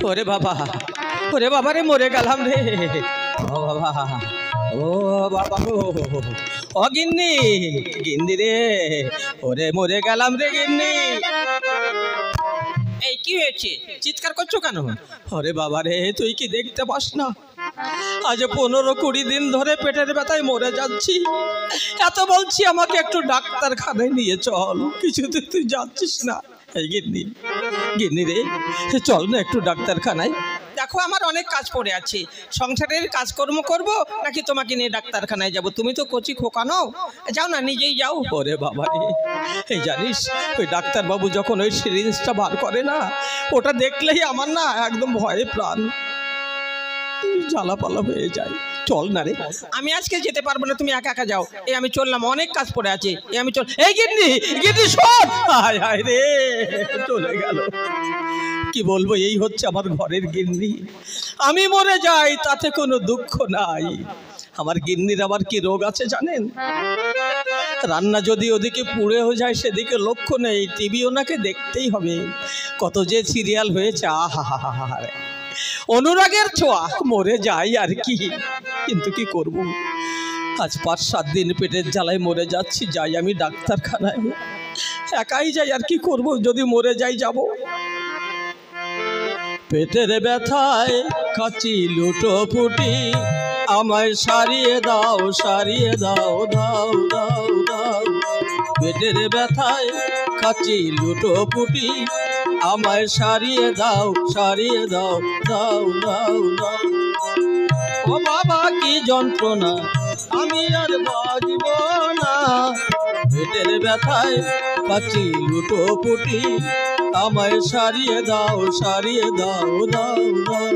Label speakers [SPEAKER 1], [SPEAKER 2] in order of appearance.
[SPEAKER 1] ওরে বাবা, ওরে বাবা রে, মরে গেলাম রে। ও বাবা, ও বাবা গো, ও গিন্নি, গিন্নি রে, ওরে মরে গেলাম রে গিন্নি।
[SPEAKER 2] এই কি হয়েছে, চিৎকার করছো কেন?
[SPEAKER 1] ওরে বাবা রে, তুই কি দেখতে পাস না? আজ 15-20 দিন ধরে পেটের ব্যথায় মরে যাচ্ছি। এত বলছি আমাকে একটু ডাক্তারখানায় নিয়ে চল, কিছুতে তুই যাচ্ছিস না। এই গিন্নি, গিন্নি রে, চল না একটু ডাক্তারখানায়।
[SPEAKER 2] দেখো আমার অনেক কাজ পড়ে আছে, সংসারের কাজকর্ম করব নাকি তোমাকে নিয়ে ডাক্তারখানায় যাব? তুমি তো কচি খোকা নও, যাও না, নিজেই যাও।
[SPEAKER 1] ওরে বাবা রে, এই জানিস ওই ডাক্তারবাবু যখন ওই সিরিঞ্জটা বার করে না, ওটা দেখলেই আমার না একদম ভয়ে প্রাণ জ্বালাপালা হয়ে যায়। চল না রে।
[SPEAKER 2] আমি আজকে যেতে পারবো না, তুমি একা একা যাও। এই আমি চললাম, অনেক কাজ পড়ে আছে। এই আমি চল।
[SPEAKER 1] এই গিন্নি, গিন্নি শোন। হায় হায় রে, চলে গেল। কি বলবো, এই হচ্ছে আমার ঘরের গিন্নি। আমি মরে যাই তাতে কোনো দুঃখ নাই। আমার গিন্নির আবার কি রোগ আছে জানেন? রান্না যদি ওদিকে পুড়েও যায় সেদিকে লক্ষ্য নেই, টিভি ওনাকে দেখতেই হবে। কত যে সিরিয়াল হয়েছে, আহা হা হা হা। অনুরাগের ছোঁয়া, মরে যাই আর কি, কিন্তু কি করব, আজ 5-7 দিন পেটের জ্বালায় মরে যাচ্ছি। যাই আমি ডাক্তারখানায়, একাই যাই আর কি করব, যদি মরে যাই যাব। পেটের ব্যথায় কাচি লুটোপুটি, আমায় সারিয়ে দাও, সারিয়ে দাও, দাও দাও দাও। পেটের ব্যথায় কাচি লুটোপুটি, আমায় সারিয়ে দাও, সারিয়ে দাও, দাও দাও দাও। ও বাবা কি যন্ত্রণা, আমি আর বাঁচব না। পেটের ব্যথায় কাচি লুটোপুটি, আমায় সারিয়ে দাও, সারিয়ে দাও, দাও দাও।